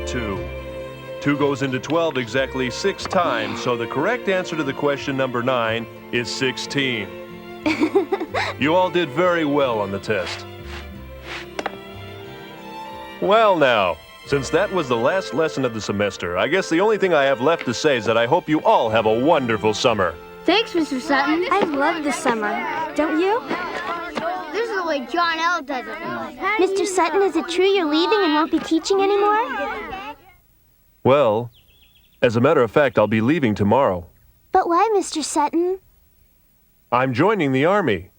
2. 2 goes into 12 exactly 6 times, so the correct answer to the question number 9 is 16. You all did very well on the test. Well now, since that was the last lesson of the semester, I guess the only thing I have left to say is that I hope you all have a wonderful summer. Thanks, Mr. Sutton. I love the summer. Don't you? This is the way John L. does it. Mr. Sutton, is it true you're leaving and won't be teaching anymore? Well, as a matter of fact, I'll be leaving tomorrow. But why, Mr. Sutton? I'm joining the Army.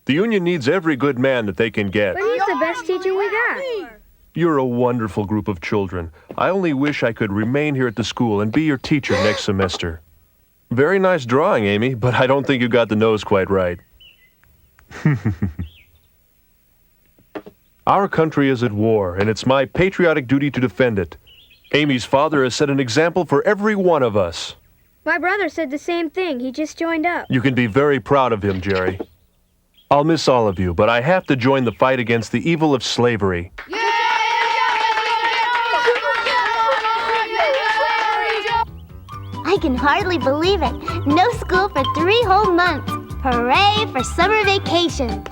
The Union needs every good man that they can get. But he's the best teacher we got. You're a wonderful group of children. I only wish I could remain here at the school and be your teacher next semester. Very nice drawing, Amy, but I don't think you got the nose quite right. Our country is at war, and it's my patriotic duty to defend it. Amy's father has set an example for every one of us. My brother said the same thing. He just joined up. You can be very proud of him, Jerry. I'll miss all of you, but I have to join the fight against the evil of slavery. I can hardly believe it. No school for 3 whole months. Hooray for summer vacation.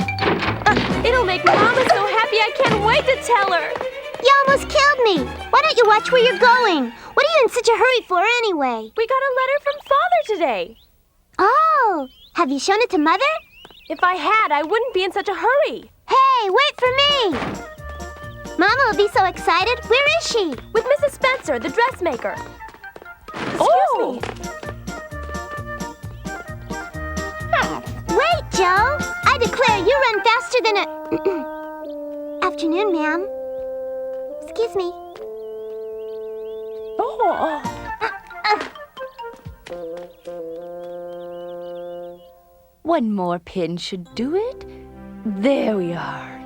It'll make Mama so happy I can't wait to tell her. You almost killed me. Why don't you watch where you're going? What are you in such a hurry for anyway? We got a letter from Father today. Oh, have you shown it to Mother? If I had, I wouldn't be in such a hurry. Hey, wait for me. Mama will be so excited. Where is she? With Mrs. Spencer, the dressmaker. Excuse me. Wait, Joe. I declare you run faster than a... Afternoon, ma'am. Excuse me. Oh. One more pin should do it. There we are.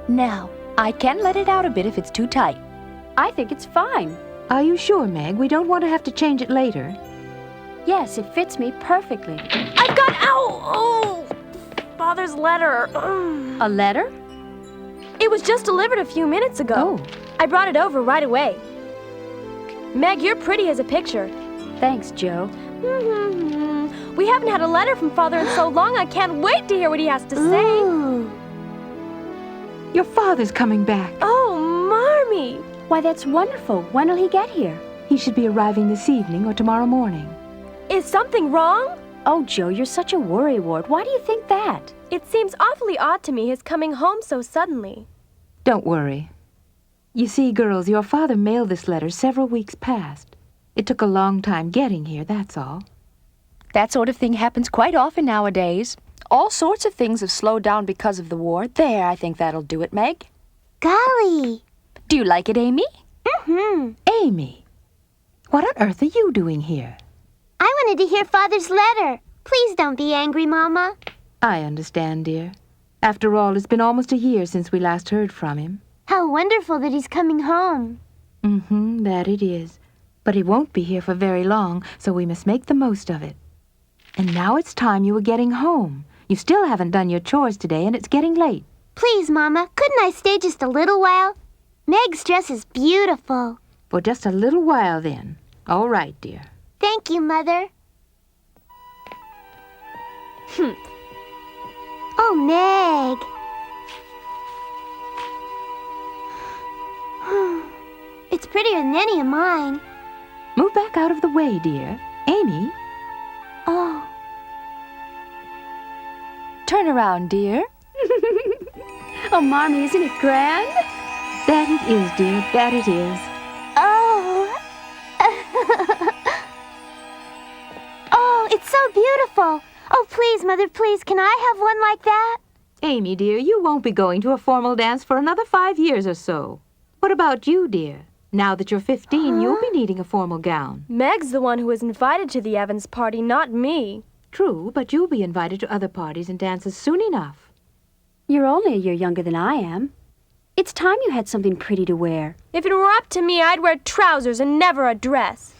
Now, I can let it out a bit if it's too tight. I think it's fine. Are you sure, Meg? We don't want to have to change it later. Yes, it fits me perfectly. I've got... Oh! Father's letter. A letter? It was just delivered a few minutes ago. Oh. I brought it over right away. Meg, you're pretty as a picture. Thanks, Joe. We haven't had a letter from Father in so long, I can't wait to hear what he has to say. Ooh. Your father's coming back. Oh, Marmee. Why, that's wonderful. When'll he get here? He should be arriving this evening or tomorrow morning. Is something wrong? Oh, Joe, you're such a worrywart. Why do you think that? It seems awfully odd to me his coming home so suddenly. Don't worry. You see, girls, your father mailed this letter several weeks past. It took a long time getting here, that's all. That sort of thing happens quite often nowadays. All sorts of things have slowed down because of the war. There, I think that'll do it, Meg. Golly. Do you like it, Amy? Mm-hmm. Amy, what on earth are you doing here? I wanted to hear Father's letter. Please don't be angry, Mama. I understand, dear. After all, it's been almost a year since we last heard from him. How wonderful that he's coming home. That it is. But he won't be here for very long, so we must make the most of it. And now it's time you were getting home. You still haven't done your chores today, and it's getting late. Please, Mama, couldn't I stay just a little while? Meg's dress is beautiful. For just a little while, then. All right, dear. Thank you, Mother. Oh, Meg. It's prettier than any of mine. Move back out of the way, dear. Amy? Oh. Turn around, dear. Oh, Marmee, isn't it grand? That it is, dear. That it is. Oh. Oh, it's so beautiful. Oh, please, Mother, please, can I have one like that? Amy, dear, you won't be going to a formal dance for another 5 years or so. What about you, dear? Now that you're 15, you'll be needing a formal gown. Meg's the one who was invited to the Evans party, not me. True, but you'll be invited to other parties and dances soon enough. You're only a year younger than I am. It's time you had something pretty to wear. If it were up to me, I'd wear trousers and never a dress.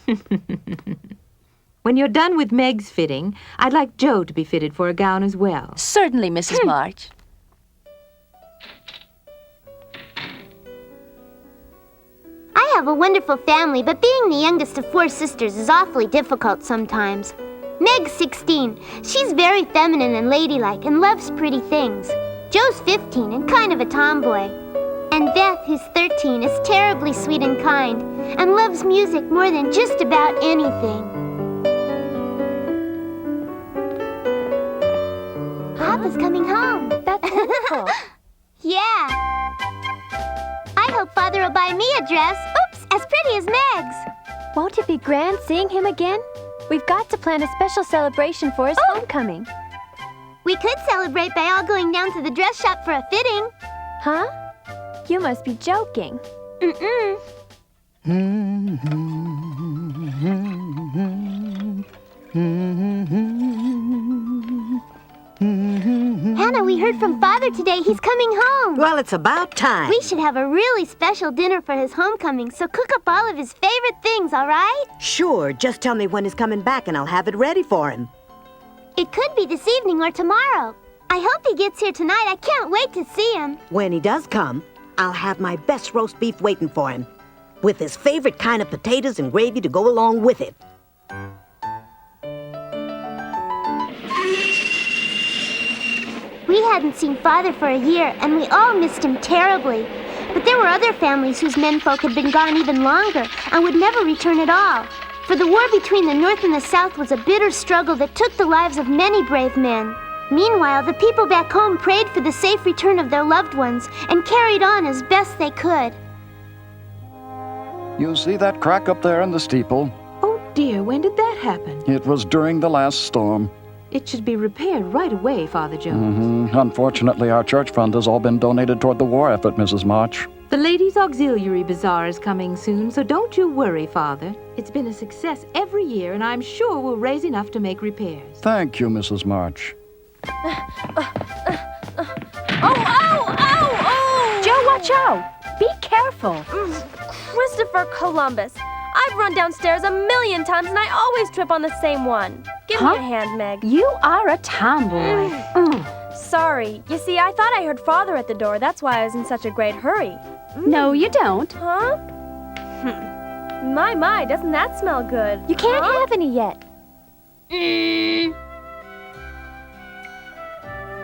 When you're done with Meg's fitting, I'd like Joe to be fitted for a gown as well. Certainly, Mrs. March. have a wonderful family, but being the youngest of 4 sisters is awfully difficult sometimes. Meg's 16. She's very feminine and ladylike and loves pretty things. Joe's 15 and kind of a tomboy. And Beth, who's 13, is terribly sweet and kind and loves music more than just about anything. Papa's coming home. That's wonderful. Yeah. I hope Father will buy me a dress. Oops, as pretty as Meg's. Won't it be grand seeing him again? We've got to plan a special celebration for his homecoming. We could celebrate by all going down to the dress shop for a fitting. Huh? You must be joking. Mm-mm. Hannah, we heard from Father today. He's coming home. Well, it's about time. We should have a really special dinner for his homecoming, so cook up all of his favorite things, all right? Sure, just tell me when he's coming back and I'll have it ready for him. It could be this evening or tomorrow. I hope he gets here tonight. I can't wait to see him. When he does come, I'll have my best roast beef waiting for him, with his favorite kind of potatoes and gravy to go along with it. We hadn't seen Father for a year, and we all missed him terribly. But there were other families whose menfolk had been gone even longer and would never return at all. For the war between the North and the South was a bitter struggle that took the lives of many brave men. Meanwhile, the people back home prayed for the safe return of their loved ones and carried on as best they could. You see that crack up there in the steeple? Oh dear, when did that happen? It was during the last storm. It should be repaired right away, Father Jones. Unfortunately, our church fund has all been donated toward the war effort, Mrs. March. The Ladies' Auxiliary Bazaar is coming soon, so don't you worry, Father. It's been a success every year, and I'm sure we'll raise enough to make repairs. Thank you, Mrs. March. Oh! Joe, watch out! Be careful. Christopher Columbus. I've run downstairs 1,000,000 times and I always trip on the same one. Give me a hand, Meg. You are a tomboy. Sorry. You see, I thought I heard Father at the door. That's why I was in such a great hurry. No, you don't. Huh? My, doesn't that smell good? You can't have any yet.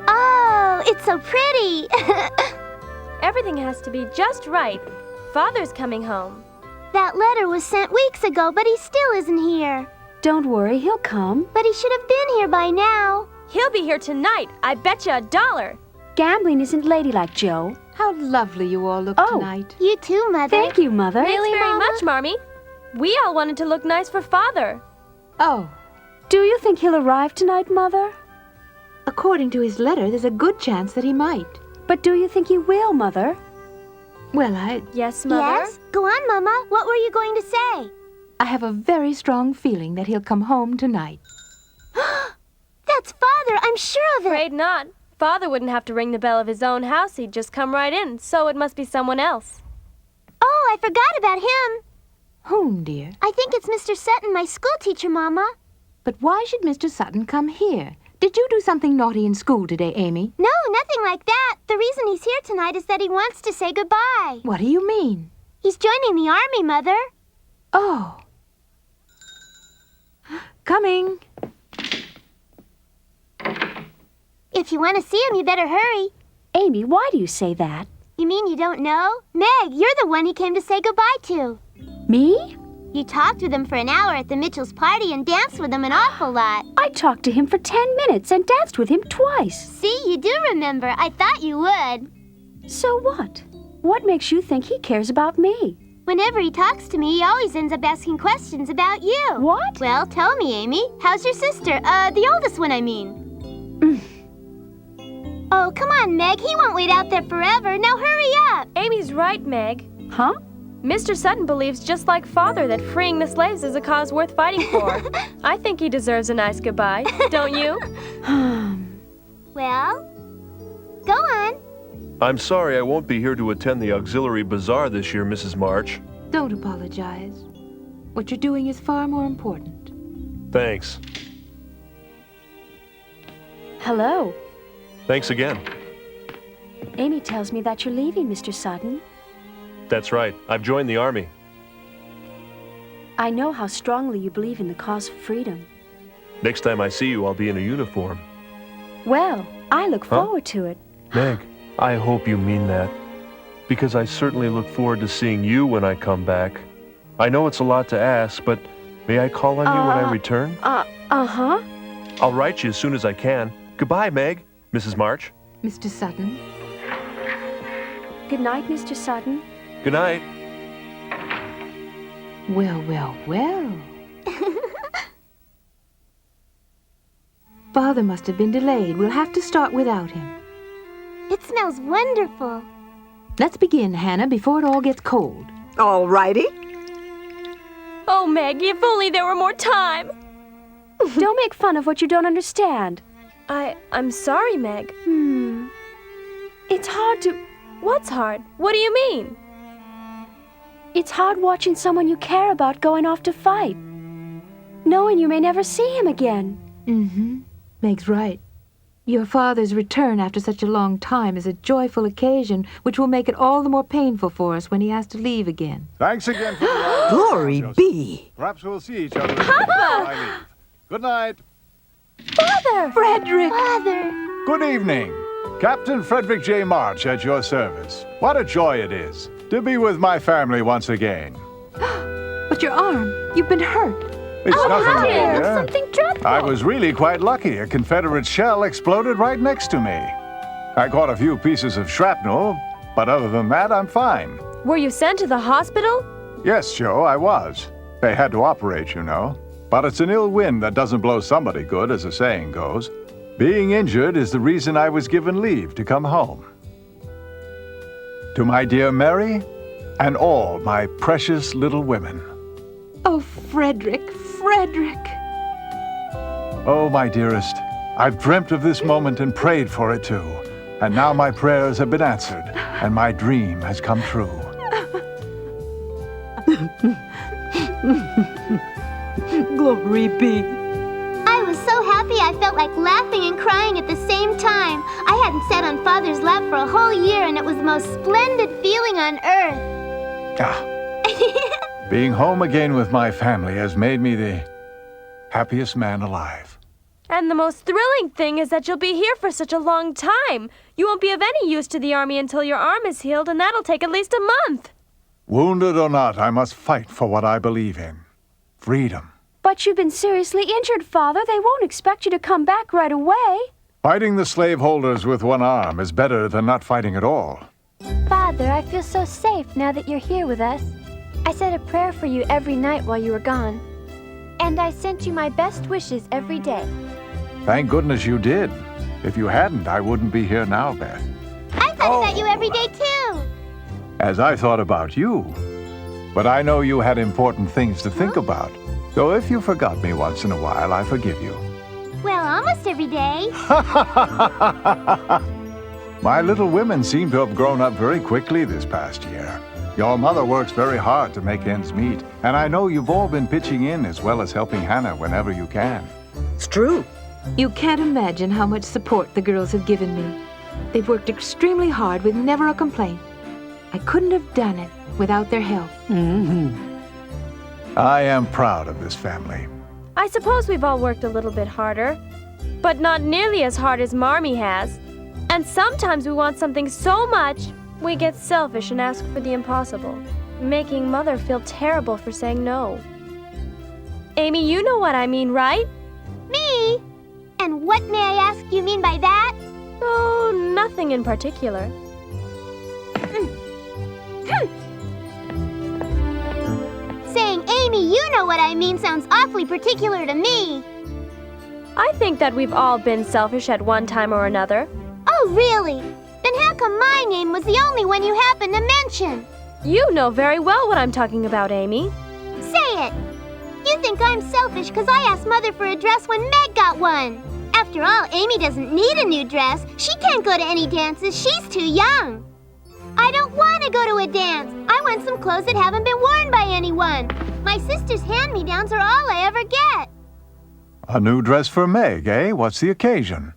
Oh, it's so pretty. Everything has to be just right. Father's coming home. That letter was sent weeks ago, but he still isn't here. Don't worry, he'll come. But he should have been here by now. He'll be here tonight. I bet you $1. Gambling isn't ladylike, Joe. How lovely you all look tonight. You too, Mother. Thank you, Mother. Thanks very much, Marmee. We all wanted to look nice for Father. Oh, Do you think he'll arrive tonight, Mother? according to his letter, there's a good chance that he might. But do you think he will, Mother? Well, Yes, Mother? Yes? Go on, Mama. What were you going to say? I have a very strong feeling that he'll come home tonight. That's Father. I'm sure of it. Afraid not. Father wouldn't have to ring the bell of his own house. He'd just come right in, so it must be someone else. Oh, I forgot about him. Whom, dear? I think it's Mr. Sutton, my school teacher, Mama. But why should Mr. Sutton come here? Did you do something naughty in school today, Amy? No, nothing like that. The reason he's here tonight is that he wants to say goodbye. What do you mean? He's joining the army, Mother. Oh. Coming. If you want to see him, you better hurry. Amy, why do you say that? You mean you don't know? Meg, you're the one he came to say goodbye to. Me? You talked with him for an hour at the Mitchells' party and danced with him an awful lot. I talked to him for 10 minutes and danced with him twice. See, you do remember. I thought you would. So what? What makes you think he cares about me? Whenever he talks to me, he always ends up asking questions about you. What? Well, tell me, Amy. How's your sister? The oldest one, I mean. Oh, come on, Meg. He won't wait out there forever. Now hurry up. Amy's right, Meg. Huh? Mr. Sutton believes just like Father that freeing the slaves is a cause worth fighting for. I think he deserves a nice goodbye, don't you? Well, go on. I'm sorry I won't be here to attend the auxiliary bazaar this year, Mrs. March. Don't apologize. What you're doing is far more important. Thanks. Hello. Thanks again. Amy tells me that you're leaving, Mr. Sutton. That's right. I've joined the army. I know how strongly you believe in the cause of freedom. Next time I see you, I'll be in a uniform. Well, I look forward to it. Meg, I hope you mean that. Because I certainly look forward to seeing you when I come back. I know it's a lot to ask, but may I call on you when I return? Uh-huh. I'll write you as soon as I can. Goodbye, Meg. Mrs. March. Mr. Sutton. Good night, Mr. Sutton. Good night. Well, well, well. Father must have been delayed. We'll have to start without him. It smells wonderful. Let's begin, Hannah, before it all gets cold. All righty. Oh, Meg, if only there were more time. Don't make fun of what you don't understand. I'm sorry, Meg. It's hard to... What's hard? What do you mean? It's hard watching someone you care about going off to fight, knowing you may never see him again. Mm-hmm. Meg's right. Your father's return after such a long time is a joyful occasion which will make it all the more painful for us when he has to leave again. Thanks again for the Glory be. Perhaps we'll see each other before I leave. Good night. Father! Friedrich! Father! Good evening. Captain Friedrich J. March at your service. What a joy it is to be with my family once again. But your arm, you've been hurt. It's nothing, dear. dear. Something dreadful. I was really quite lucky. A Confederate shell exploded right next to me. I caught a few pieces of shrapnel, but other than that, I'm fine. Were you sent to the hospital? Yes, Joe, I was. They had to operate, you know. But it's an ill wind that doesn't blow somebody good, as the saying goes. Being injured is the reason I was given leave to come home. To my dear Mary, and all my precious little women. Oh, Friedrich, Friedrich. Oh, my dearest, I've dreamt of this moment and prayed for it too. And now my prayers have been answered, and my dream has come true. Glory be. I was so happy I felt like laughing and crying at the same time. I hadn't sat on Father's lap for a whole year, and it was the most splendid feeling on earth. Being home again with my family has made me the happiest man alive. And the most thrilling thing is that you'll be here for such a long time. You won't be of any use to the army until your arm is healed, and that'll take at least a month. Wounded or not, I must fight for what I believe in. Freedom. But you've been seriously injured, Father. They won't expect you to come back right away. Fighting the slaveholders with one arm is better than not fighting at all. Father, I feel so safe now that you're here with us. I said a prayer for you every night while you were gone. And I sent you my best wishes every day. Thank goodness you did. If you hadn't, I wouldn't be here now, Beth. I thought about you every day, too. As I thought about you. But I know you had important things to think about. So if you forgot me once in a while, I forgive you. Well, almost every day. My little women seem to have grown up very quickly this past year. Your mother works very hard to make ends meet, and I know you've all been pitching in as well as helping Hannah whenever you can. It's true. You can't imagine how much support the girls have given me. They've worked extremely hard with never a complaint. I couldn't have done it without their help. I am proud of this family. I suppose we've all worked a little bit harder, but not nearly as hard as Marmee has. And sometimes we want something so much, we get selfish and ask for the impossible, making Mother feel terrible for saying no. Amy, you know what I mean, right? Me? And what, may I ask, you mean by that? Oh, nothing in particular. Saying, Amy, you know what I mean sounds awfully particular to me. I think that we've all been selfish at one time or another. Oh, really? Then how come my name was the only one you happened to mention? You know very well what I'm talking about, Amy. Say it. You think I'm selfish because I asked Mother for a dress when Meg got one. After all, Amy doesn't need a new dress. She can't go to any dances. She's too young. I don't want to go to a dance. I want some clothes that haven't been worn by anyone. My sister's hand-me-downs are all I ever get. A new dress for Meg, eh? What's the occasion?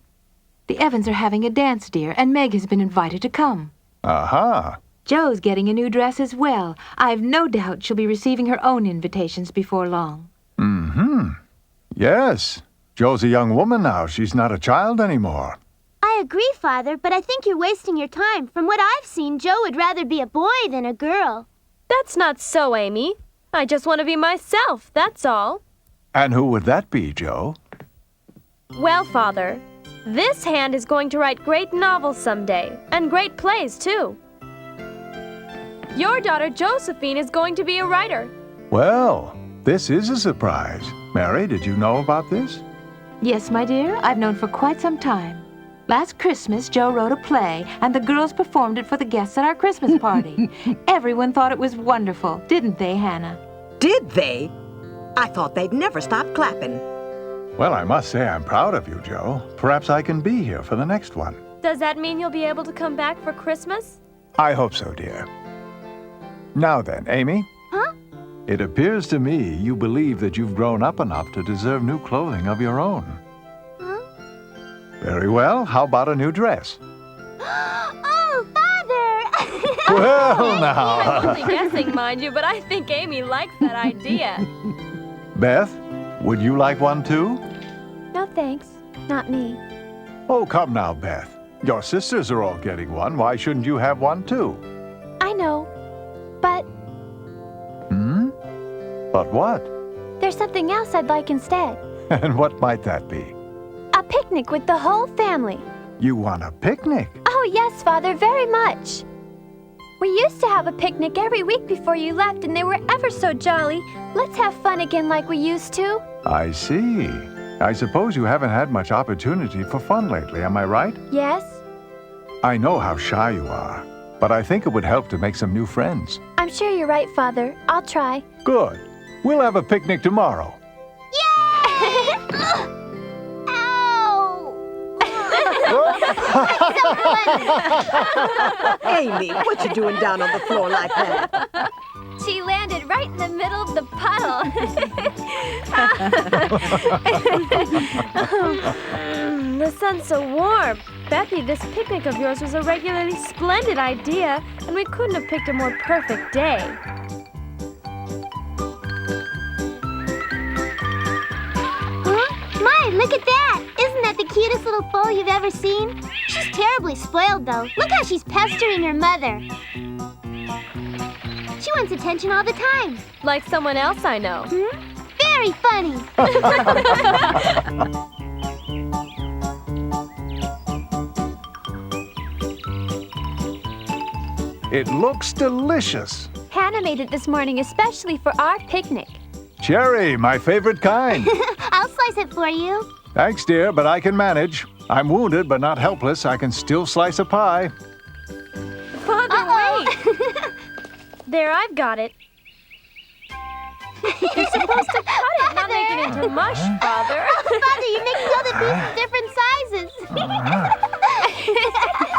The Evans are having a dance, dear, and Meg has been invited to come. Aha. Joe's getting a new dress as well. I've no doubt she'll be receiving her own invitations before long. Mm-hmm. Yes. Joe's a young woman now. She's not a child anymore. I agree, Father, but I think you're wasting your time. From what I've seen, Joe would rather be a boy than a girl. That's not so, Amy. I just want to be myself, that's all. And who would that be, Joe? Well, Father, this hand is going to write great novels someday, and great plays, too. Your daughter Josephine is going to be a writer. Well, this is a surprise. Mary, did you know about this? Yes, my dear, I've known for quite some time. Last Christmas, Joe wrote a play, and the girls performed it for the guests at our Christmas party. Everyone thought it was wonderful, didn't they, Hannah? Did they? I thought they'd never stop clapping. Well, I must say I'm proud of you, Joe. Perhaps I can be here for the next one. Does that mean you'll be able to come back for Christmas? I hope so, dear. Now then, Amy. Huh? It appears to me you believe that you've grown up enough to deserve new clothing of your own. Huh? Very well. How about a new dress? Oh, Father! Well, I'm now. only guessing, mind you, but I think Amy likes that idea. Beth, would you like one too? No thanks. Not me. Oh, come now, Beth. Your sisters are all getting one. Why shouldn't you have one too? I know. But But what? there's something else I'd like instead. And what might that be? A picnic with the whole family. You want a picnic? Oh, yes, Father, very much. We used to have a picnic every week before you left, and they were ever so jolly. Let's have fun again like we used to. I see. I suppose you haven't had much opportunity for fun lately, am I right? Yes? I know how shy you are, but I think it would help to make some new friends. I'm sure you're right, Father. I'll try. Good. We'll have a picnic tomorrow. Yay! Ow! Amy, what you doing down on the floor like that? She landed right in the middle of the puddle. The sun's so warm. Bethy, this picnic of yours was a regularly splendid idea, and we couldn't have picked a more perfect day. Huh? My, look at that! Isn't that the cutest little foal you've ever seen? She's terribly spoiled, though. Look how she's pestering her mother. She wants attention all the time. Like someone else I know. Very funny. It looks delicious. Hannah made it this morning especially for our picnic. Cherry, my favorite kind. I'll slice it for you. Thanks, dear, but I can manage. I'm wounded, but not helpless. I can still slice a pie. Father, wait! There, I've got it. You're supposed to cut it, not make it into mush, Father. Father, you're making all the pieces different sizes.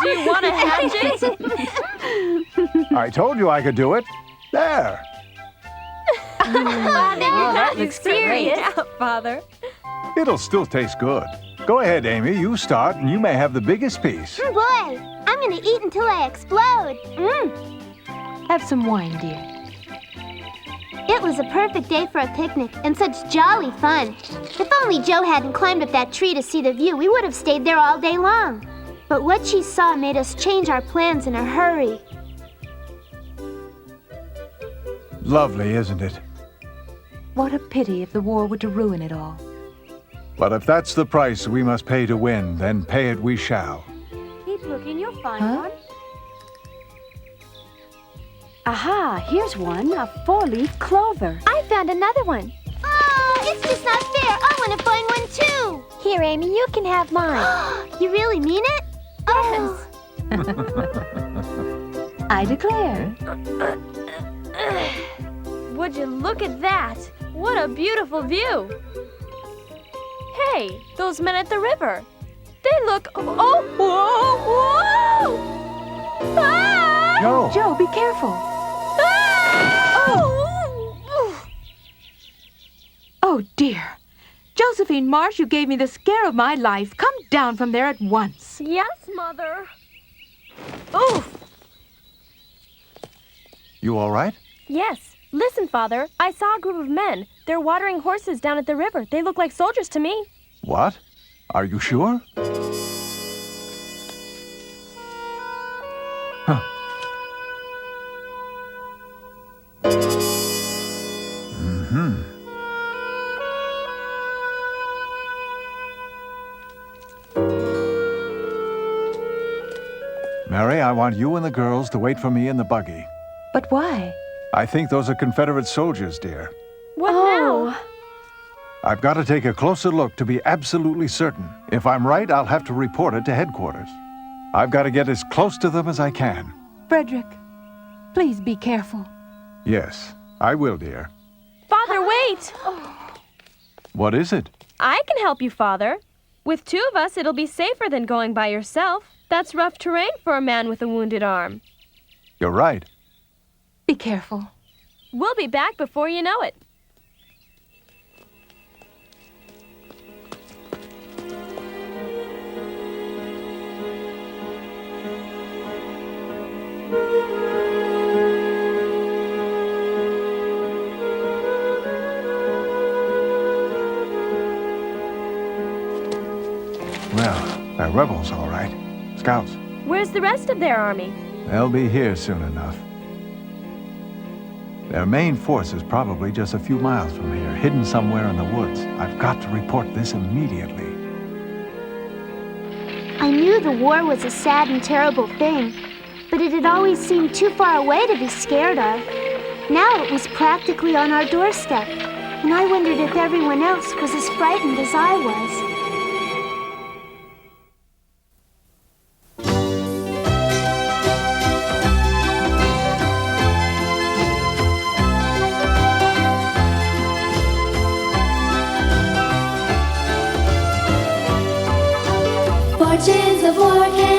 Do you want a hatchet? I told you I could do it. There. That looks serious, Father. It'll still taste good. Go ahead, Amy. You start, and you may have the biggest piece. Boy, I'm gonna eat until I explode. Have some wine, dear. It was a perfect day for a picnic, and such jolly fun. If only Joe hadn't climbed up that tree to see the view, we would have stayed there all day long. But what she saw made us change our plans in a hurry. Lovely, isn't it? What a pity if the war were to ruin it all. But if that's the price we must pay to win, then pay it we shall. Keep looking, you'll find Huh? one. Aha, here's one, a 4-leaf clover. I found another one. Oh, it's just not fair. I want to find one too. Here, Amy, you can have mine. You really mean it? Oh. I declare. Would you look at that? What a beautiful view. Hey, those men at the river. They look... Oh, whoa, whoa! Ah! Joe! Joe, be careful. Oh! Oh, dear. Josephine Marsh, you gave me the scare of my life. Come down from there at once. Yes, Mother. Oof! You all right? Yes. Listen, Father. I saw a group of men. They're watering horses down at the river. They look like soldiers to me. What? Are you sure? Huh. Mm-hmm. Mary, I want you and the girls to wait for me in the buggy. But why? I think those are Confederate soldiers, dear. What now? I've got to take a closer look to be absolutely certain. If I'm right, I'll have to report it to headquarters. I've got to get as close to them as I can. Friedrich, please be careful. Yes, I will, dear. Father, wait! What is it? I can help you, Father. With two of us, it'll be safer than going by yourself. That's rough terrain for a man with a wounded arm. You're right. Be careful. We'll be back before you know it. Well, they're rebels, all right. Scouts. Where's the rest of their army? They'll be here soon enough. Their main force is probably just a few miles from here, hidden somewhere in the woods. I've got to report this immediately. I knew the war was a sad and terrible thing, but it had always seemed too far away to be scared of. Now it was practically on our doorstep, and I wondered if everyone else was as frightened as I was. Fortunes of war can